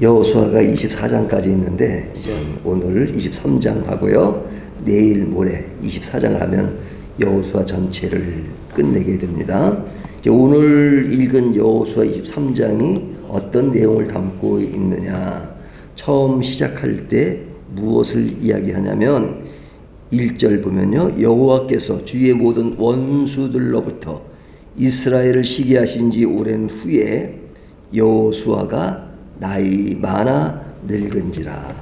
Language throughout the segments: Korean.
여호수아가 24장까지 있는데 이제 오늘 23장 하고요. 내일 모레 24장을 하면 여호수아 전체를 끝내게 됩니다. 이제 오늘 읽은 여호수아 23장이 어떤 내용을 담고 있느냐. 처음 시작할 때 무엇을 이야기하냐면 1절 보면요. 여호와께서 주의 모든 원수들로부터 이스라엘을 시기하신 지 오랜 후에 여호수아가 나이 많아 늙은지라.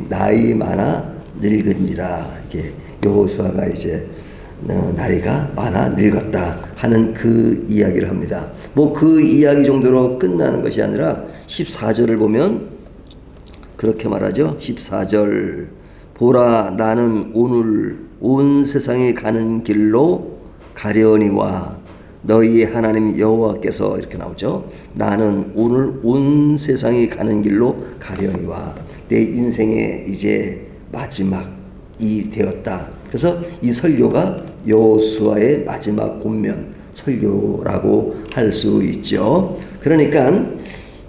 나이 많아 늙은지라. 이게 여호수아가 이제 나이가 많아 늙었다 하는 그 이야기를 합니다. 뭐 그 이야기 정도로 끝나는 것이 아니라 14절을 보면 그렇게 말하죠. 14절 보라 나는 오늘 온 세상에 가는 길로 가려니와 너희의 하나님 여호와께서 이렇게 나오죠. 나는 오늘 온 세상에 가는 길로 가려니와 내 인생의 이제 마지막이 되었다. 그래서 이 설교가 여호수아의 마지막 권면 설교라고 할 수 있죠. 그러니까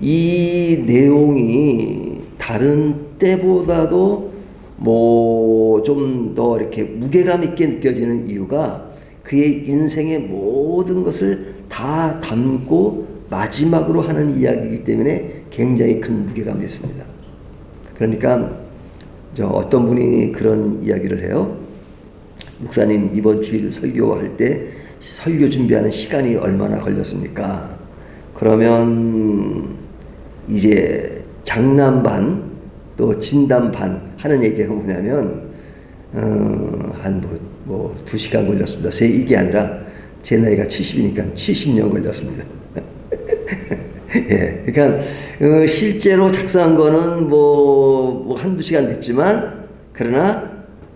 이 내용이 다른 때보다도 뭐 좀 더 이렇게 무게감 있게 느껴지는 이유가 그의 인생의 모든 것을 다 담고 마지막으로 하는 이야기이기 때문에 굉장히 큰 무게감이 있습니다. 그러니까 어떤 분이 그런 이야기를 해요. 목사님 이번 주일 설교할 때 설교 준비하는 시간이 얼마나 걸렸습니까? 그러면 이제 장난 반 또 진담 반 하는 얘기가 뭐냐면 한 2시간 걸렸습니다. 이게 아니라 제 나이가 70이니까 70년 걸렸습니다. 예, 그러니까 실제로 작성한 거는 뭐 한두 시간 됐지만 그러나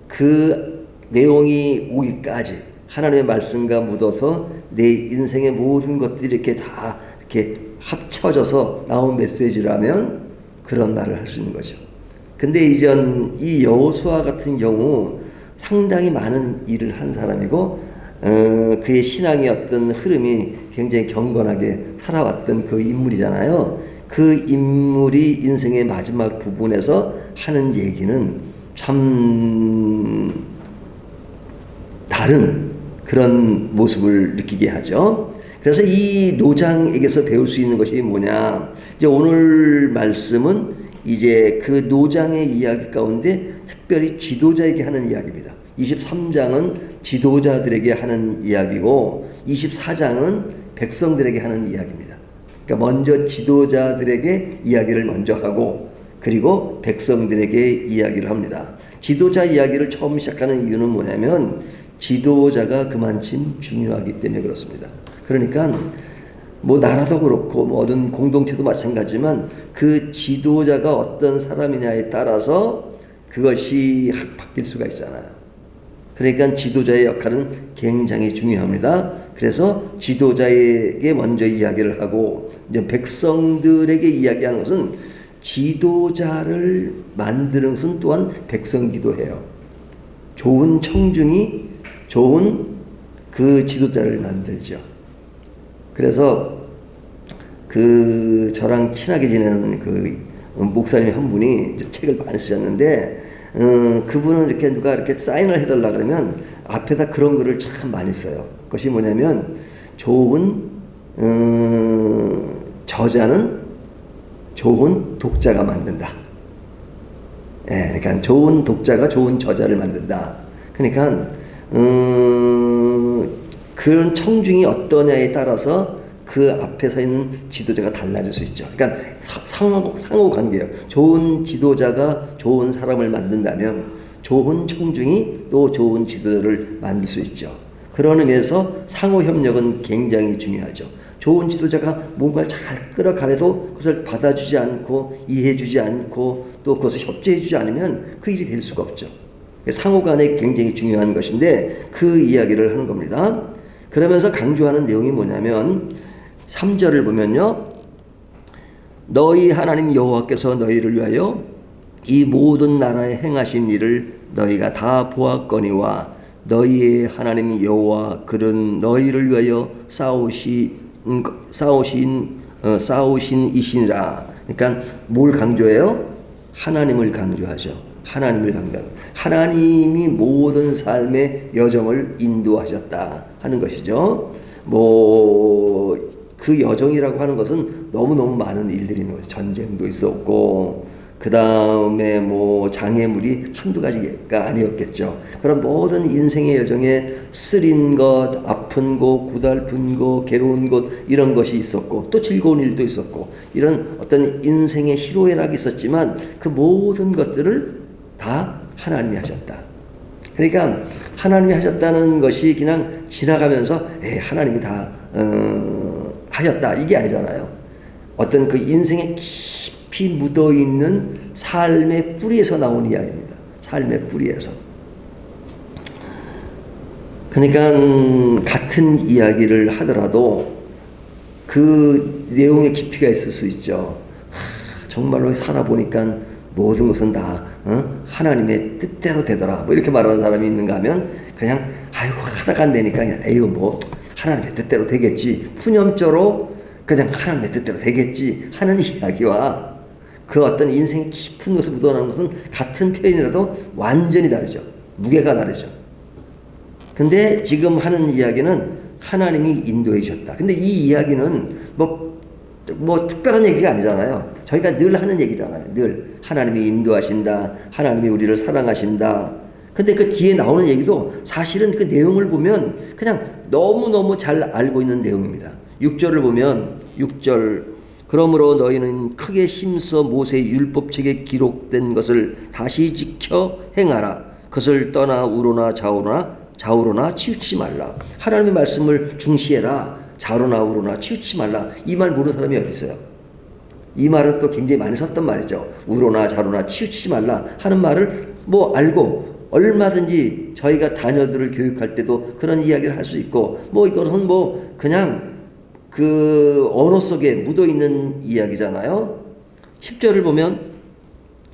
그 내용이 오기까지 하나님의 말씀과 묻어서 내 인생의 모든 것들이 이렇게 다 이렇게 합쳐져서 나온 메시지라면 그런 말을 할 수 있는 거죠. 근데 이전 이 여호수아 같은 경우 상당히 많은 일을 한 사람이고 그의 신앙의 어떤 흐름이 굉장히 경건하게 살아왔던 그 인물이잖아요. 그 인물이 인생의 마지막 부분에서 하는 얘기는 참 다른 그런 모습을 느끼게 하죠. 그래서 이 노장에게서 배울 수 있는 것이 뭐냐. 이제 오늘 말씀은 이제 그 노장의 이야기 가운데 특별히 지도자에게 하는 이야기입니다. 23장은 지도자들에게 하는 이야기고 24장은 백성들에게 하는 이야기입니다. 그러니까 먼저 지도자들에게 이야기를 먼저 하고 그리고 백성들에게 이야기를 합니다. 지도자 이야기를 처음 시작하는 이유는 뭐냐면 지도자가 그만큼 중요하기 때문에 그렇습니다. 그러니까 뭐 나라도 그렇고 뭐 어떤 공동체도 마찬가지지만 그 지도자가 어떤 사람이냐에 따라서 그것이 바뀔 수가 있잖아요. 그러니까 지도자의 역할은 굉장히 중요합니다. 그래서 지도자에게 먼저 이야기를 하고 이제 백성들에게 이야기하는 것은 지도자를 만드는 것은 또한 백성이기도 해요. 좋은 청중이 좋은 그 지도자를 만들죠. 그래서 그 저랑 친하게 지내는 그 목사님 한 분이 이제 책을 많이 쓰셨는데 그분은 이렇게 누가 이렇게 사인을 해달라 그러면 앞에다 그런 글을 참 많이 써요. 그것이 뭐냐면 좋은 저자는 좋은 독자가 만든다. 예, 그러니까 좋은 독자가 좋은 저자를 만든다. 그러니까 그런 청중이 어떠냐에 따라서 그 앞에 서 있는 지도자가 달라질 수 있죠. 그러니까 상호 관계예요. 좋은 지도자가 좋은 사람을 만든다면 좋은 청중이 또 좋은 지도자를 만들 수 있죠. 그런 의미에서 상호 협력은 굉장히 중요하죠. 좋은 지도자가 뭔가를 잘 끌어가려도 그것을 받아주지 않고 이해해주지 않고 또 그것을 협조해주지 않으면 그 일이 될 수가 없죠. 상호 간에 굉장히 중요한 것인데 그 이야기를 하는 겁니다. 그러면서 강조하는 내용이 뭐냐면 3절을 보면요. 너희 하나님 여호와께서 너희를 위하여 이 모든 나라에 행하신 일을 너희가 다 보았거니와 너희의 하나님 여호와 그는 너희를 위하여 싸우신 이시니라. 그러니까 뭘 강조해요? 하나님을 강조하죠. 하나님을 강조하고 하나님이 모든 삶의 여정을 인도하셨다 하는 것이죠. 뭐 그 여정이라고 하는 것은 너무너무 많은 일들이 있는 거죠. 전쟁도 있었고 그 다음에 뭐 장애물이 한두 가지가 아니었겠죠. 그런 모든 인생의 여정에 쓰린 것, 아픈 것, 고달픈 것, 괴로운 것 이런 것이 있었고 또 즐거운 일도 있었고 이런 어떤 인생의 희로애락이 있었지만 그 모든 것들을 다 하나님이 하셨다. 그러니까 하나님이 하셨다는 것이 그냥 지나가면서 하나님이 다 하셨다 이게 아니잖아요. 어떤 그 인생에 깊이 묻어있는 삶의 뿌리에서 나온 이야기입니다. 삶의 뿌리에서. 그러니까 같은 이야기를 하더라도 그 내용의 깊이가 있을 수 있죠. 정말로 살아보니까 모든 것은 다 하나님의 뜻대로 되더라 뭐 이렇게 말하는 사람이 있는가 하면 그냥 아이고 하다가 안 되니까 그냥 에휴 뭐 하나님의 뜻대로 되겠지 푸념조로 그냥 하나님의 뜻대로 되겠지 하는 이야기와 그 어떤 인생의 깊은 것을 묻어나는 것은 같은 표현이라도 완전히 다르죠. 무게가 다르죠. 근데 지금 하는 이야기는 하나님이 인도해 주셨다. 근데 이 이야기는 뭐 특별한 얘기가 아니잖아요. 저희가 늘 하는 얘기잖아요. 늘 하나님이 인도하신다. 하나님이 우리를 사랑하신다. 근데 그 뒤에 나오는 얘기도 사실은 그 내용을 보면 그냥 너무너무 잘 알고 있는 내용입니다. 6절을 보면 6절 그러므로 너희는 크게 힘써 모세의 율법책에 기록된 것을 다시 지켜 행하라. 그것을 떠나 우로나 좌우로나 치우치지 말라. 하나님의 말씀을 중시해라. 좌우로나 우로나 치우치지 말라. 이 말 모르는 사람이 어디 있어요? 이 말은 또 굉장히 많이 썼던 말이죠. 우로나 좌우로나 치우치지 말라 하는 말을 뭐 알고 얼마든지 저희가 자녀들을 교육할 때도 그런 이야기를 할 수 있고 뭐 이것은 뭐 그냥 그 언어 속에 묻어있는 이야기잖아요. 10절을 보면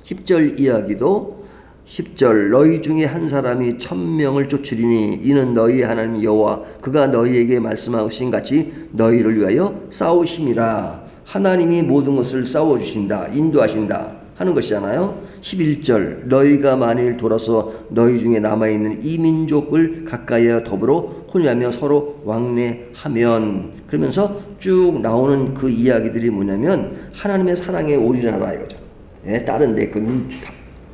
10절 이야기도 10절 너희 중에 한 사람이 1000명을 쫓으리니 이는 너희 하나님 여호와 그가 너희에게 말씀하신 같이 너희를 위하여 싸우심이라. 하나님이 모든 것을 싸워주신다 인도하신다 하는 것이잖아요. 11절 너희가 만일 돌아서 너희 중에 남아있는 이 민족을 가까이에 더불어 혼인하며 서로 왕래하면 그러면서 쭉 나오는 그 이야기들이 뭐냐면 하나님의 사랑에 올인하라 이거죠. 다른 데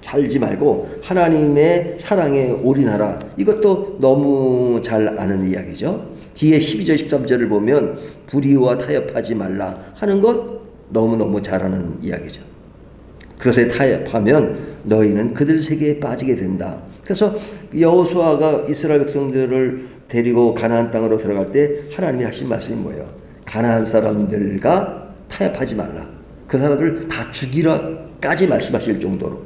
살지 말고 하나님의 사랑에 올인하라. 이것도 너무 잘 아는 이야기죠. 뒤에 12절 13절을 보면 불의와 타협하지 말라 하는 것 너무너무 잘 아는 이야기죠. 그것에 타협하면 너희는 그들 세계에 빠지게 된다. 그래서 여호수아가 이스라엘 백성들을 데리고 가나안 땅으로 들어갈 때 하나님이 하신 말씀이 뭐예요? 가나안 사람들과 타협하지 말라. 그 사람들 다 죽이라까지 말씀하실 정도로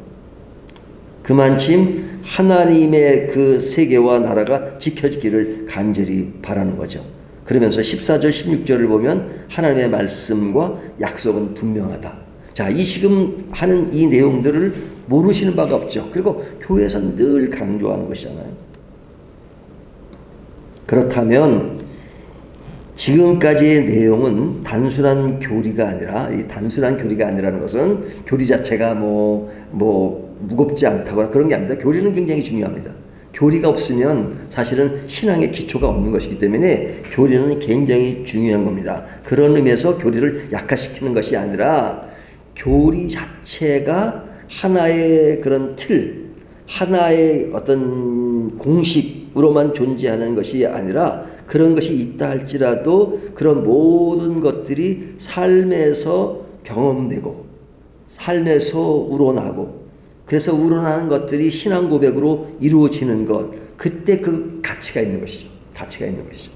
그만큼 하나님의 그 세계와 나라가 지켜지기를 간절히 바라는 거죠. 그러면서 14절 16절을 보면 하나님의 말씀과 약속은 분명하다. 자, 이 지금 하는 이 내용들을 모르시는 바가 없죠. 그리고 교회에서 늘 강조하는 것이잖아요. 그렇다면 지금까지의 내용은 단순한 교리가 아니라 이 단순한 교리가 아니라는 것은 교리 자체가 뭐 무겁지 않다거나 그런 게 아닙니다. 교리는 굉장히 중요합니다. 교리가 없으면 사실은 신앙의 기초가 없는 것이기 때문에 교리는 굉장히 중요한 겁니다. 그런 의미에서 교리를 약화시키는 것이 아니라 교리 자체가 하나의 그런 틀, 하나의 어떤 공식으로만 존재하는 것이 아니라 그런 것이 있다 할지라도 그런 모든 것들이 삶에서 경험되고 삶에서 우러나고 그래서 우러나는 것들이 신앙 고백으로 이루어지는 것, 그때 그 가치가 있는 것이죠. 가치가 있는 것이죠.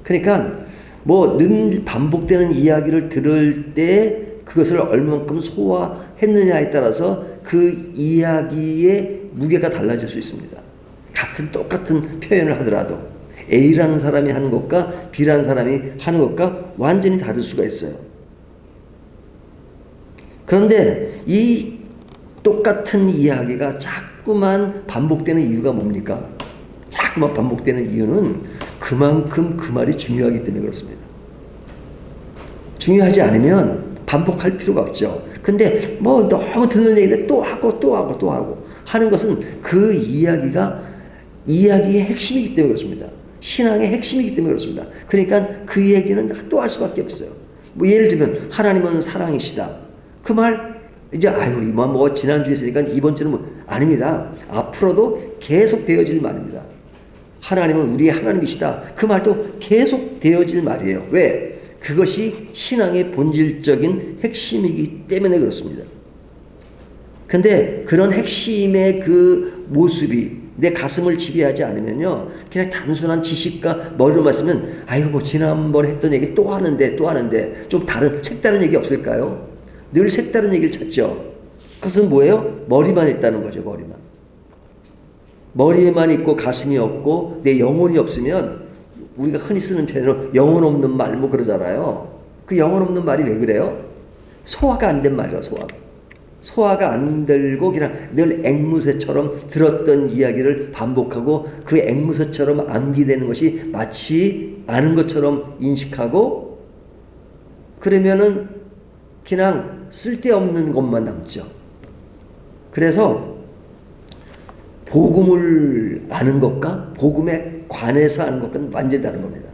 그러니까 뭐 늘 반복되는 이야기를 들을 때 그것을 얼만큼 소화했느냐에 따라서 그 이야기의 무게가 달라질 수 있습니다. 똑같은 표현을 하더라도 A라는 사람이 하는 것과 B라는 사람이 하는 것과 완전히 다를 수가 있어요. 그런데 이 똑같은 이야기가 자꾸만 반복되는 이유가 뭡니까? 자꾸만 반복되는 이유는 그만큼 그 말이 중요하기 때문에 그렇습니다. 중요하지 않으면 반복할 필요가 없죠. 근데 뭐 너무 듣는 얘기를 또 하고 또 하고 또 하고 하는 것은 그 이야기의 핵심이기 때문에 그렇습니다. 신앙의 핵심이기 때문에 그렇습니다. 그러니까 그 얘기는 또 할 수밖에 없어요. 뭐 예를 들면 하나님은 사랑이시다. 그 말 이제 아유 이만 뭐 지난주에 했으니까 이번 주는 뭐 아닙니다. 앞으로도 계속 되어질 말입니다. 하나님은 우리의 하나님이시다. 그 말도 계속 되어질 말이에요. 왜? 그것이 신앙의 본질적인 핵심이기 때문에 그렇습니다. 근데 그런 핵심의 그 모습이 내 가슴을 지배하지 않으면요, 그냥 단순한 지식과 머리로만 쓰면 아이고 뭐 지난번에 했던 얘기 또 하는데 좀 다른 색다른 얘기 없을까요? 늘 색다른 얘기를 찾죠. 그것은 뭐예요? 머리만 있다는 거죠. 머리에만 있고 가슴이 없고 내 영혼이 없으면, 우리가 흔히 쓰는 표현으로 영혼 없는 말 뭐 그러잖아요. 그 영혼 없는 말이 왜 그래요? 소화가 안 된 말이야. 소화가 안 되고 그냥 늘 앵무새처럼 들었던 이야기를 반복하고 그 앵무새처럼 암기되는 것이 마치 아는 것처럼 인식하고, 그러면은 그냥 쓸데없는 것만 남죠. 그래서 복음을 아는 것과 복음에 관해서 아는 것과는 완전히 다른 겁니다.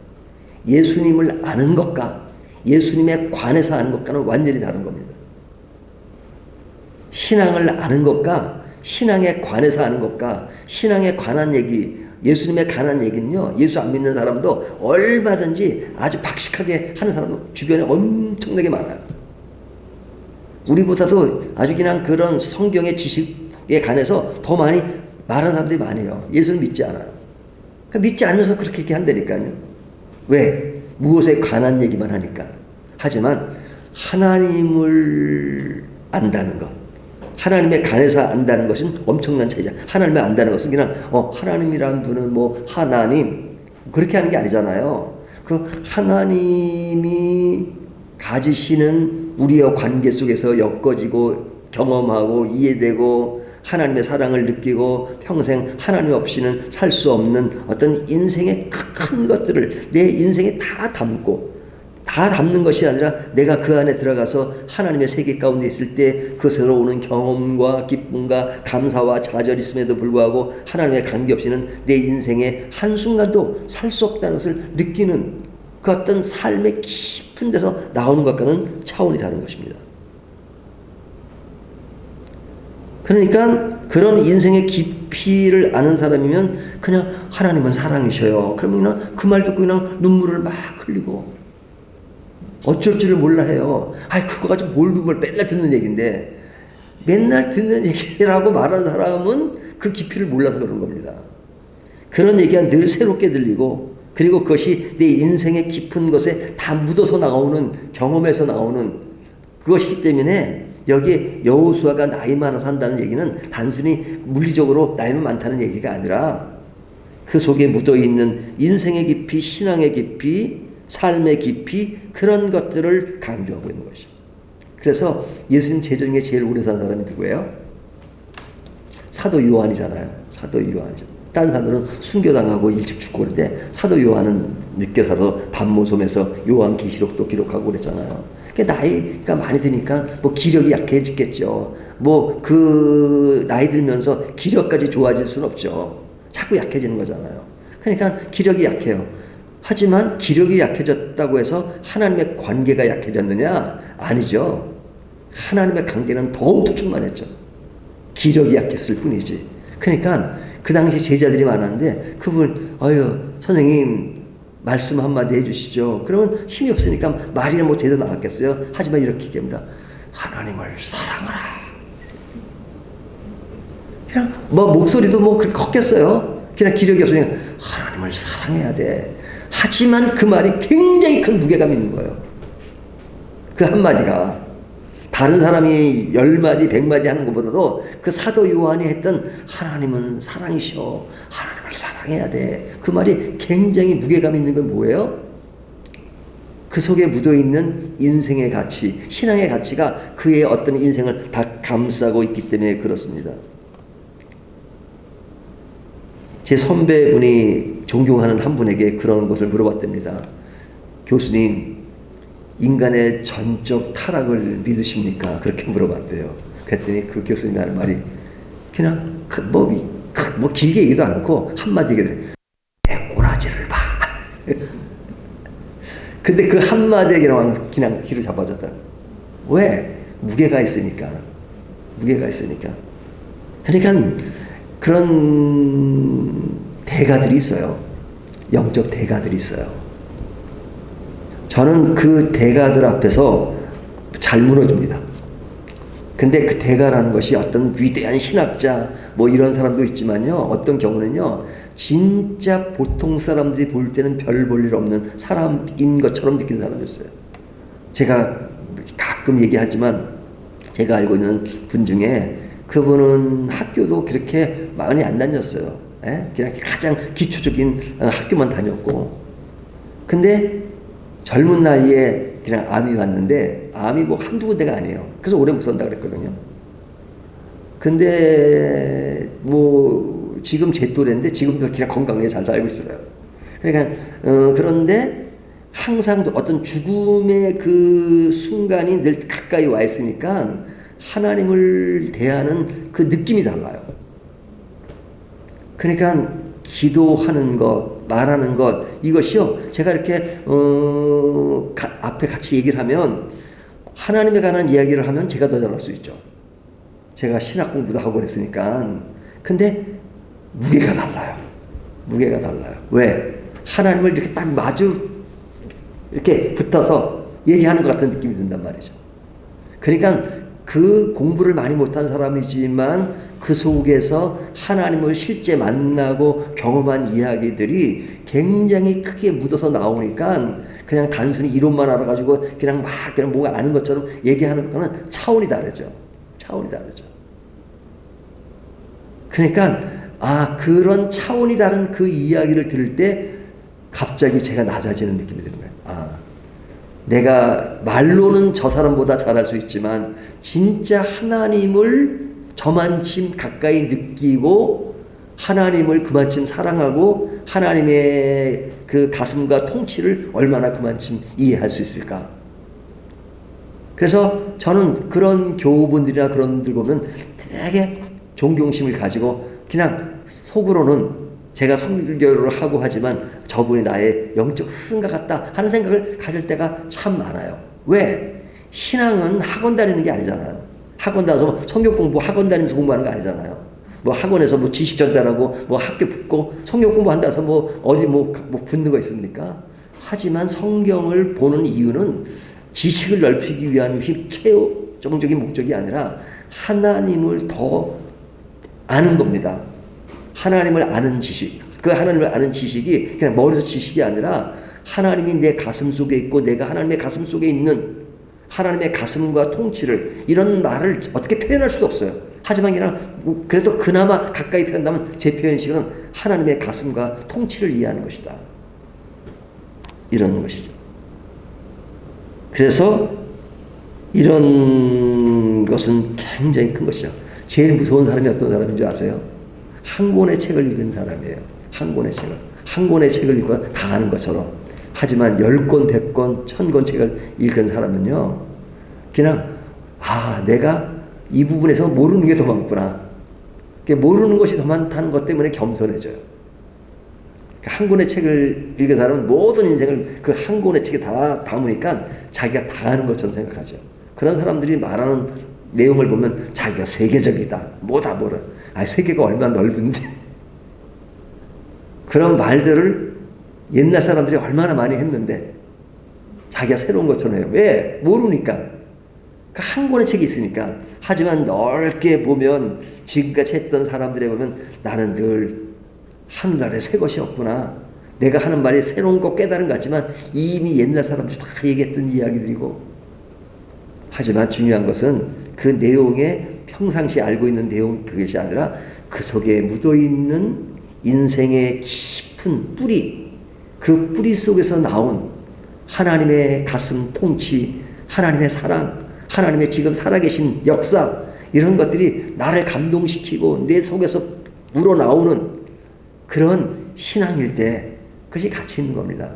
예수님을 아는 것과 예수님에 관해서 아는 것과는 완전히 다른 겁니다. 신앙을 아는 것과 신앙에 관해서 아는 것과 신앙에 관한 얘기, 예수님에 관한 얘기는요, 예수 안 믿는 사람도 얼마든지 아주 박식하게 하는 사람도 주변에 엄청나게 많아요. 우리보다도 아주 그냥 그런 성경의 지식에 관해서 더 많이 말하는 사람들이 많아요. 예수를 믿지 않아요. 그러니까 믿지 않으면서 그렇게 얘기한다니까요. 왜? 무엇에 관한 얘기만 하니까. 하지만 하나님을 안다는 것, 하나님에 관해서 안다는 것은 엄청난 차이죠. 하나님을 안다는 것은 그냥 하나님이라는 분은 뭐 하나님 그렇게 하는 게 아니잖아요. 그 하나님이 가지시는 우리의 관계 속에서 엮어지고 경험하고 이해되고 하나님의 사랑을 느끼고 평생 하나님 없이는 살 수 없는 어떤 인생의 큰 것들을 내 인생에 다 담는 것이 아니라 내가 그 안에 들어가서 하나님의 세계 가운데 있을 때 그것으로 오는 경험과 기쁨과 감사와 좌절이 있음에도 불구하고 하나님의 관계 없이는 내 인생의 한순간도 살 수 없다는 것을 느끼는 그 어떤 삶의 깊은 데서 나오는 것과는 차원이 다른 것입니다. 그러니까 그런 인생의 깊이를 아는 사람이면 그냥 하나님은 사랑이셔요. 그러면 그 말 듣고 그냥 눈물을 막 흘리고 어쩔 줄을 몰라 해요. 그거 가지고 뭘 눈물 맨날 듣는 얘기인데, 맨날 듣는 얘기라고 말하는 사람은 그 깊이를 몰라서 그런 겁니다. 그런 얘기가 늘 새롭게 들리고, 그리고 그것이 내 인생의 깊은 것에 다 묻어서 나오는, 경험에서 나오는 그것이기 때문에 여기에 여호수아가 나이 많아서 한다는 얘기는 단순히 물리적으로 나이만 많다는 얘기가 아니라 그 속에 묻어있는 인생의 깊이, 신앙의 깊이, 삶의 깊이, 그런 것들을 강조하고 있는 것이죠. 그래서 예수님 제자 중에 제일 오래 사는 사람이 누구예요? 사도 요한이잖아요. 다른 사람들은 순교당하고 일찍 죽고 그러는데 사도 요한은 늦게 살아서 밤모섬에서 요한계시록도 기록하고 그랬잖아요. 그러니까 나이가 많이 드니까 뭐 기력이 약해지겠죠. 뭐 그 나이 들면서 기력까지 좋아질 수는 없죠. 자꾸 약해지는 거잖아요. 그러니까 기력이 약해요. 하지만 기력이 약해졌다고 해서 하나님의 관계가 약해졌느냐? 아니죠. 하나님의 관계는 더욱더 충만했죠. 기력이 약했을 뿐이지. 그러니까 그 당시 제자들이 많았는데 그분 선생님 말씀 한마디 해주시죠. 그러면 힘이 없으니까 말이나 뭐 제대로 나왔겠어요. 하지만 이렇게 얘기합니다. 하나님을 사랑하라. 그냥 뭐 목소리도 뭐 그렇게 컸겠어요. 그냥 기력이 없으니까 하나님을 사랑해야 돼. 하지만 그 말이 굉장히 큰 무게감이 있는 거예요. 그 한마디가 다른 사람이 10마디, 100마디 하는 것보다도 그 사도 요한이 했던 하나님은 사랑이셔. 하나님을 사랑해야 돼. 그 말이 굉장히 무게감이 있는 건 뭐예요? 그 속에 묻어있는 인생의 가치, 신앙의 가치가 그의 어떤 인생을 다 감싸고 있기 때문에 그렇습니다. 제 선배분이 존경하는 한 분에게 그런 것을 물어봤답니다. 교수님, 인간의 전적 타락을 믿으십니까? 그렇게 물어봤대요. 그랬더니 그 교수님이 하는 말이 그냥 뭐 길게 얘기도 않고 한마디 얘기를 내 꼬라지를 봐. 근데 그 한마디에 그냥 뒤로 잡아줬다. 왜? 무게가 있으니까. 무게가 있으니까. 그러니까 그런 대가들이 있어요. 영적 대가들이 있어요. 저는 그 대가들 앞에서 잘 무너집니다. 근데 그 대가라는 것이 어떤 위대한 신학자 뭐 이런 사람도 있지만요. 어떤 경우는요. 진짜 보통 사람들이 볼 때는 별 볼 일 없는 사람인 것처럼 느끼는 사람도 있어요. 제가 가끔 얘기하지만 제가 알고 있는 분 중에 그분은 학교도 그렇게 많이 안 다녔어요. 그냥 가장 기초적인 학교만 다녔고 근데 젊은 나이에 그냥 암이 왔는데 암이 뭐 한두 군데가 아니에요. 그래서 오래 못 산다 그랬거든요. 근데 뭐 지금 제 또래인데 지금도 그냥 건강하게 잘 살고 있어요. 그러니까 그런데 항상 어떤 죽음의 그 순간이 늘 가까이 와 있으니까 하나님을 대하는 그 느낌이 달라요. 그러니까 기도하는 것, 말하는 것 이것이요. 제가 이렇게 앞에 같이 얘기를 하면 하나님에 관한 이야기를 하면 제가 더 잘할 수 있죠. 제가 신학 공부도 하고 그랬으니까. 근데 무게가 달라요. 무게가 달라요. 왜? 하나님을 이렇게 딱 마주 이렇게 붙어서 얘기하는 것 같은 느낌이 든단 말이죠. 그러니까 그 공부를 많이 못한 사람이지만 그 속에서 하나님을 실제 만나고 경험한 이야기들이 굉장히 크게 묻어서 나오니까 그냥 단순히 이론만 알아가지고 그냥 뭔가 아는 것처럼 얘기하는 거는 차원이 다르죠. 차원이 다르죠. 그러니까 그런 차원이 다른 그 이야기를 들을 때 갑자기 제가 낮아지는 느낌이 드는 거예요. 내가 말로는 저 사람보다 잘할 수 있지만 진짜 하나님을 저만큼 가까이 느끼고 하나님을 그만큼 사랑하고 하나님의 그 가슴과 통치를 얼마나 그만큼 이해할 수 있을까. 그래서 저는 그런 교우분들이나 그런 분들 보면 되게 존경심을 가지고 그냥 속으로는 제가 설교를 하고 하지만 저분이 나의 영적 스승과 같다 하는 생각을 가질 때가 참 많아요. 왜? 신앙은 학원 다니는 게 아니잖아요. 학원 다녀서 성경 공부 학원 다니면서 공부하는 거 아니잖아요. 뭐 학원에서 뭐 지식 전달하고 뭐 학교 붙고 성경 공부한다 해서 뭐 어디 뭐 붙는 거 있습니까? 하지만 성경을 보는 이유는 지식을 넓히기 위한 것이 최종적인 목적이 아니라 하나님을 더 아는 겁니다. 하나님을 아는 지식. 그 하나님을 아는 지식이 그냥 머리에서 지식이 아니라 하나님이 내 가슴 속에 있고 내가 하나님의 가슴 속에 있는 하나님의 가슴과 통치를 이런 말을 어떻게 표현할 수도 없어요. 하지만 그냥 그래도 그나마 가까이 표현한다면 제 표현식은 하나님의 가슴과 통치를 이해하는 것이다. 이런 것이죠. 그래서 이런 것은 굉장히 큰 것이죠. 제일 무서운 사람이 어떤 사람인 줄 아세요? 한 권의 책을 읽은 사람이에요. 한 권의 책을. 한 권의 책을 읽고 다 아는 것처럼. 하지만 10권, 100권, 1000권 책을 읽은 사람은요. 그냥 내가 이 부분에서 모르는 게 더 많구나. 모르는 것이 더 많다는 것 때문에 겸손해져요. 한 권의 책을 읽은 사람은 모든 인생을 그 한 권의 책에 다 담으니까 자기가 다 아는 것처럼 생각하죠. 그런 사람들이 말하는 내용을 보면 자기가 세계적이다. 뭐다. 세계가 얼마나 넓은지. 그런 말들을 옛날 사람들이 얼마나 많이 했는데 자기가 새로운 것처럼 해요. 왜? 모르니까. 한 권의 책이 있으니까. 하지만 넓게 보면 지금까지 했던 사람들에 보면 나는 늘 하늘나라에 새 것이 없구나. 내가 하는 말이 새로운 거 깨달은 것 같지만 이미 옛날 사람들이 다 얘기했던 이야기들이고. 하지만 중요한 것은 그 내용에 평상시 알고 있는 내용 그것이 아니라 그 속에 묻어있는 인생의 깊은 뿌리, 그 뿌리 속에서 나온 하나님의 가슴 통치, 하나님의 사랑, 하나님의 지금 살아계신 역사 이런 것들이 나를 감동시키고 내 속에서 우러나오는 그런 신앙일 때 그것이 가치 있는 겁니다.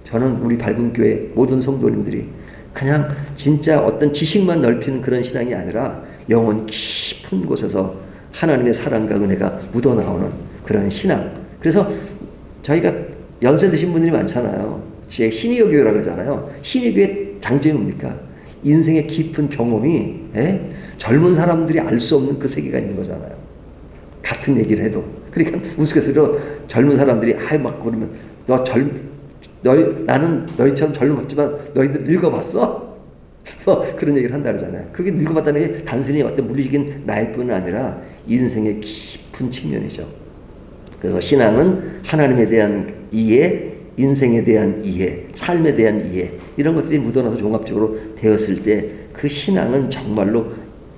저는 우리 밝은 교회 모든 성도님들이 그냥 진짜 어떤 지식만 넓히는 그런 신앙이 아니라 영혼 깊은 곳에서 하나님의 사랑과 은혜가 묻어나오는 그런 신앙. 그래서 저희가 연세 드신 분들이 많잖아요. 신의교회라고 그러잖아요. 신의교회 장점이 뭡니까? 인생의 깊은 경험이 젊은 사람들이 알 수 없는 그 세계가 있는 거잖아요. 같은 얘기를 해도. 그러니까 우스갯소리로 젊은 사람들이 막 그러면 나는 너희처럼 젊었지만 너희들 늙어봤어? 그런 얘기를 한다 그러잖아요. 그게 늙어봤다는 게 단순히 어떤 물리적인 나이뿐 아니라 인생의 깊은 측면이죠. 그래서 신앙은 하나님에 대한 이해, 인생에 대한 이해, 삶에 대한 이해, 이런 것들이 묻어나서 종합적으로 되었을 때 그 신앙은 정말로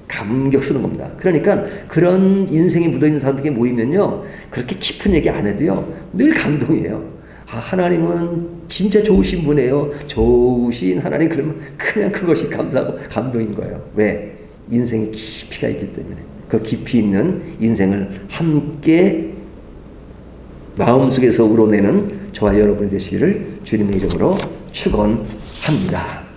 감격스러운 겁니다. 그러니까 그런 인생에 묻어있는 사람들에게 모이면요, 그렇게 깊은 얘기 안 해도요, 늘 감동이에요. 하나님은 진짜 좋으신 분이에요. 좋으신 하나님. 그러면 그냥 그것이 감사하고 감동인 거예요. 왜? 인생의 깊이가 있기 때문에. 그 깊이 있는 인생을 함께 마음속에서 우러내는 저와 여러분이 되시기를 주님의 이름으로 축원합니다.